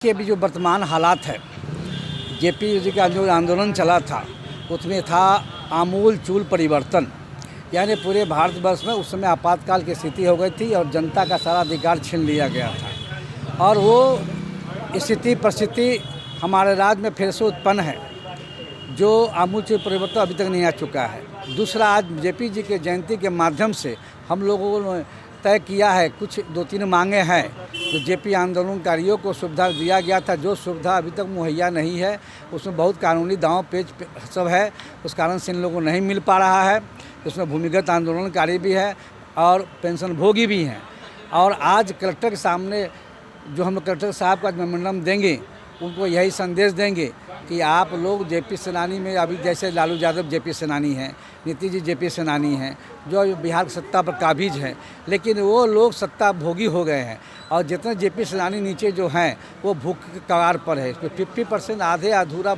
के भी जो वर्तमान हालात है, जेपी जी का जो आंदोलन चला था उसमें था आमूल चूल परिवर्तन। यानी पूरे भारतवर्ष में उस समय आपातकाल की स्थिति हो गई थी और जनता का सारा अधिकार छीन लिया गया था और वो स्थिति परिस्थिति हमारे राज्य में फिर से उत्पन्न है, जो आमूल चूल परिवर्तन अभी तक नहीं आ चुका है। दूसरा, आज जेपी जी के जयंती के माध्यम से हम लोगों ने तय किया है, कुछ 2-3 मांगे हैं जो जेपी आंदोलनकारियों को सुविधा दिया गया था, जो सुविधा अभी तक मुहैया नहीं है। उसमें बहुत कानूनी दांव पेच सब है, उस कारण से इन लोगों को नहीं मिल पा रहा है। उसमें भूमिगत आंदोलनकारी भी है और पेंशन भोगी भी हैं। और आज कलेक्टर के सामने जो हम कलेक्टर साहब का मेमोरेंडम देंगे, उनको यही संदेश देंगे कि आप लोग जेपी सेनानी में, अभी जैसे लालू यादव जेपी सेनानी हैं, नीतीश जी जेपी सेनानी हैं, जो बिहार की सत्ता पर काबिज हैं, लेकिन वो लोग सत्ता भोगी हो गए हैं और जितने जेपी सेनानी नीचे जो हैं वो भूख के कगार पर है। इसमें 50% आधे अधूरा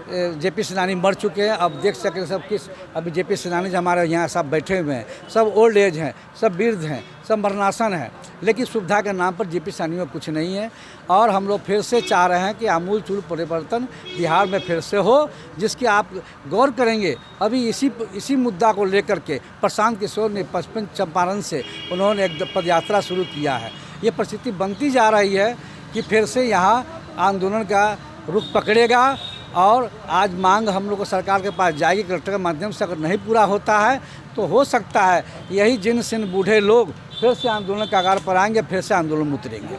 जेपी सेनानी मर चुके हैं। अब देख सकें सब किस, अभी जेपी सेनानी जो हमारे यहाँ सब बैठे हुए हैं, सब ओल्ड एज हैं, सब वृद्ध हैं, सब मरणासन हैं, लेकिन सुविधा के नाम पर जेपी सेनानियों में कुछ नहीं है। और हम लोग फिर से चाह रहे हैं कि आमूल चूल परिवर्तन बिहार में फिर से हो, जिसकी आप गौर करेंगे। अभी इसी मुद्दा को लेकर के प्रशांत किशोर ने पश्चिम चंपारण से उन्होंने एक पदयात्रा शुरू किया है। ये परिस्थिति बनती जा रही है कि फिर से यहाँ आंदोलन का रुख पकड़ेगा और आज मांग हम लोग को सरकार के पास जाएगी कलेक्टर के माध्यम से। अगर नहीं पूरा होता है तो हो सकता है यही जिन सिन बूढ़े लोग फिर से आंदोलन कगार पर आएंगे, फिर से आंदोलन में उतरेंगे।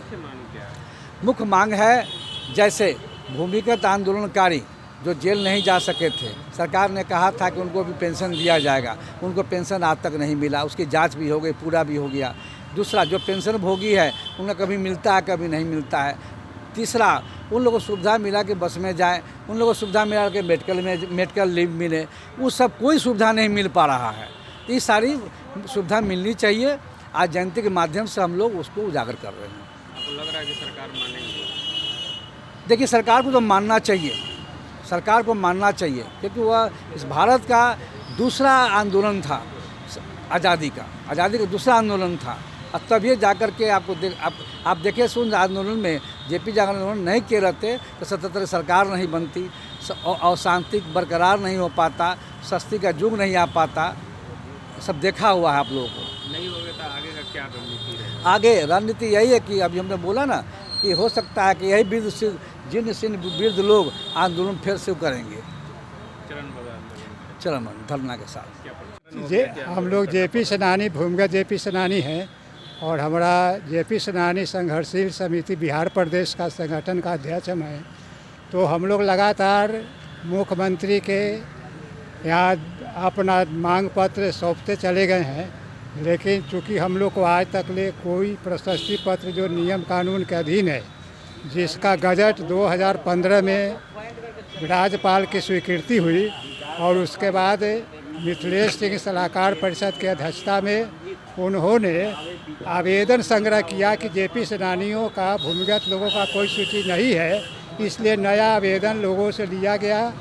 मुख्य मांग है, जैसे भूमिगत आंदोलनकारी जो जेल नहीं जा सके थे, सरकार ने कहा था कि उनको भी पेंशन दिया जाएगा, उनको पेंशन आज तक नहीं मिला। उसकी जांच भी हो गई, पूरा भी हो गया। दूसरा, जो पेंशन भोगी है उन्हें कभी मिलता है, कभी नहीं मिलता है। तीसरा, उन लोगों को सुविधा मिला कि बस में जाएं, उन लोगों को सुविधा मिला कि मेडिकल लीव मिले, वो सब कोई सुविधा नहीं मिल पा रहा है। ये सारी सुविधा मिलनी चाहिए। आज जयंती के माध्यम से हम लोग उसको उजागर कर रहे हैं। आपको लग रहा है कि सरकार मानेगी? देखिए, सरकार को तो मानना चाहिए, सरकार को मानना चाहिए, क्योंकि वह इस भारत का दूसरा आंदोलन था, आज़ादी का दूसरा आंदोलन था। अब तभी जाकर के आप देखिए, उन आंदोलन में जेपी जी आंदोलन नहीं किए रहते तो 77 सरकार नहीं बनती और शांति बरकरार नहीं हो पाता, सस्ती का युग नहीं आ पाता। सब देखा हुआ है आप लोगों को। नहीं होगा तो आगे का क्या रणनीति है? आगे रणनीति यही है कि अभी हमने बोला ना कि हो सकता है कि यही जिन वृद्ध लोग आंदोलन फिर से करेंगे चरण धरना के साथ। हम लोग जेपी सेनानी, भूमिगत जेपी सेनानी हैं और हमारा जेपी सेनानी संघर्षशील समिति बिहार प्रदेश का संगठन का अध्यक्ष हम हैं। तो हम लोग लगातार मुख्यमंत्री के यहाँ अपना मांग पत्र सौंपते चले गए हैं, लेकिन चूँकि हम लोग को आज तक ले कोई प्रशस्ति पत्र जो नियम कानून के अधीन है, जिसका गजट 2015 में राज्यपाल की स्वीकृति हुई और उसके बाद मिथिलेश सिंह सलाहकार परिषद की अध्यक्षता में उन्होंने आवेदन संग्रह किया कि जेपी सेनानियों का, भूमिगत लोगों का कोई सूची नहीं है, इसलिए नया आवेदन लोगों से लिया गया।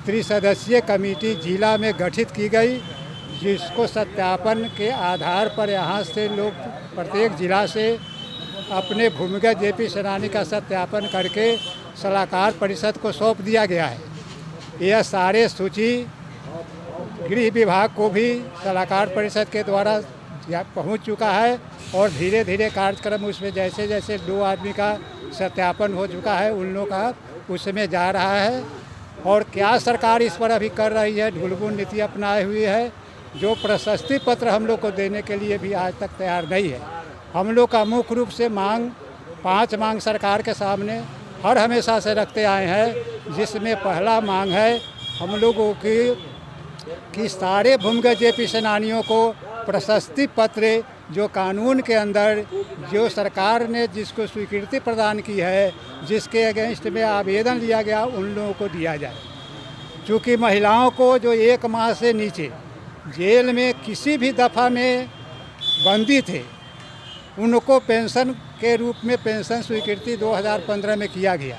त्रिसदस्यीय कमेटी जिला में गठित की गई, जिसको सत्यापन के आधार पर यहाँ से लोग प्रत्येक जिला से अपने भूमिगत जेपी सेनानी का सत्यापन करके सलाहकार परिषद को सौंप दिया गया है। यह सारे सूची गृह विभाग को भी सलाहकार परिषद के द्वारा पहुंच चुका है और धीरे धीरे कार्यक्रम उसमें जैसे जैसे 2 आदमी का सत्यापन हो चुका है, उन लोगों का उसमें जा रहा है। और क्या सरकार इस पर अभी कर रही है, ढुलमुल नीति अपनाए हुई है, जो प्रशस्ति पत्र हम लोग को देने के लिए भी आज तक तैयार नहीं है। हम लोग का मुख्य रूप से 5 मांग सरकार के सामने हर हमेशा से रखते आए हैं, जिसमें पहला मांग है हम लोगों की कि सारे भूमिगत जेपी सेनानियों को प्रशस्ति पत्र जो कानून के अंदर जो सरकार ने जिसको स्वीकृति प्रदान की है, जिसके अगेंस्ट में आवेदन लिया गया, उन लोगों को दिया जाए। चूँकि महिलाओं को जो 1 माह से नीचे जेल में किसी भी दफ़ा में बंदी थे, उनको पेंशन के रूप में पेंशन स्वीकृति 2015 में किया गया,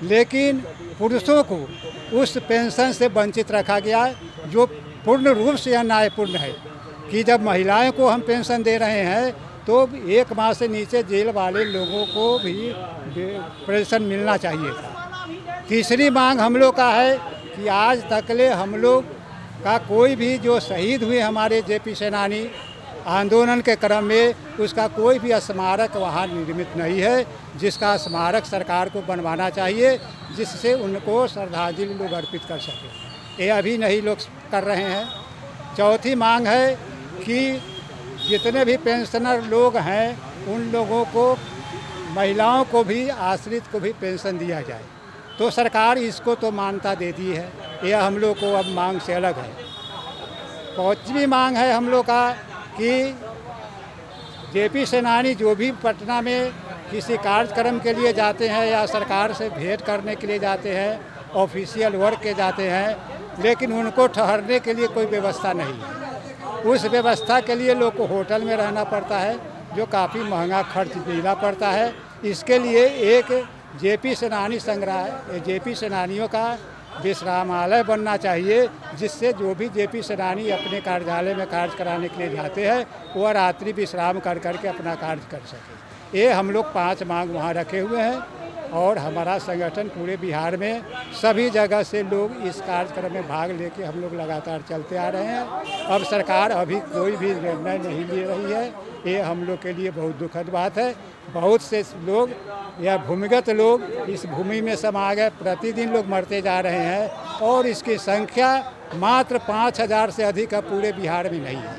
लेकिन पुरुषों को उस पेंशन से वंचित रखा गया, जो पूर्ण रूप से अन्यायपूर्ण है कि जब महिलाओं को हम पेंशन दे रहे हैं तो तो 1 माह से नीचे जेल वाले लोगों को भी पेंशन मिलना चाहिए था। तीसरी मांग हम लोग का है कि आज तकले हम लोग का कोई भी जो शहीद हुए हमारे जेपी सेनानी आंदोलन के क्रम में, उसका कोई भी स्मारक वहाँ निर्मित नहीं है, जिसका स्मारक सरकार को बनवाना चाहिए, जिससे उनको श्रद्धांजलि लोग अर्पित कर सकें। ये अभी नहीं लोग कर रहे हैं। चौथी मांग है कि जितने भी पेंशनर लोग हैं उन लोगों को, महिलाओं को भी, आश्रित को भी पेंशन दिया जाए। तो सरकार इसको तो मान्यता दे दी है, यह हम लोग को अब मांग से अलग है। पांचवी मांग है हम लोग का कि जेपी सेनानी जो भी पटना में किसी कार्यक्रम के लिए जाते हैं या सरकार से भेंट करने के लिए जाते हैं, ऑफिशियल वर्क के जाते हैं, लेकिन उनको ठहरने के लिए कोई व्यवस्था नहीं है। उस व्यवस्था के लिए लोग को होटल में रहना पड़ता है, जो काफ़ी महंगा खर्च देना पड़ता है। इसके लिए एक जेपी सेनानी संग्रह, जेपी सेनानियों का विश्रामालय बनना चाहिए, जिससे जो भी जेपी सेनानी अपने कार्यालय में कार्य कराने के लिए जाते हैं वह रात्रि विश्राम कर करके अपना कार्य कर सके। ये हम लोग 5 मांग वहाँ रखे हुए हैं और हमारा संगठन पूरे बिहार में सभी जगह से लोग इस कार्यक्रम में भाग लेके हम लोग लगातार चलते आ रहे हैं। अब सरकार अभी कोई भी निर्णय नहीं ले रही है, ये हम लोग के लिए बहुत दुखद बात है। बहुत से लोग या भूमिगत लोग इस भूमि में समा गए, प्रतिदिन लोग मरते जा रहे हैं और इसकी संख्या मात्र 5000 से अधिक अब पूरे बिहार में नहीं है,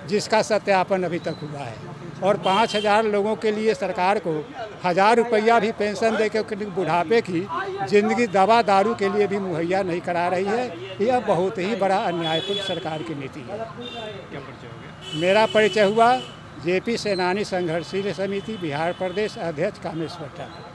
जिसका सत्यापन अभी तक हुआ है। और 5000 लोगों के लिए सरकार को 1000 रुपया भी पेंशन देकर बुढ़ापे की ज़िंदगी दवा दारू के लिए भी मुहैया नहीं करा रही है। यह बहुत ही बड़ा अन्यायपूर्ण सरकार की नीति है। क्या परिचय हो गया? मेरा परिचय हुआ जेपी सेनानी संघर्षशील समिति बिहार प्रदेश अध्यक्ष कामेश्वर ठाकुर।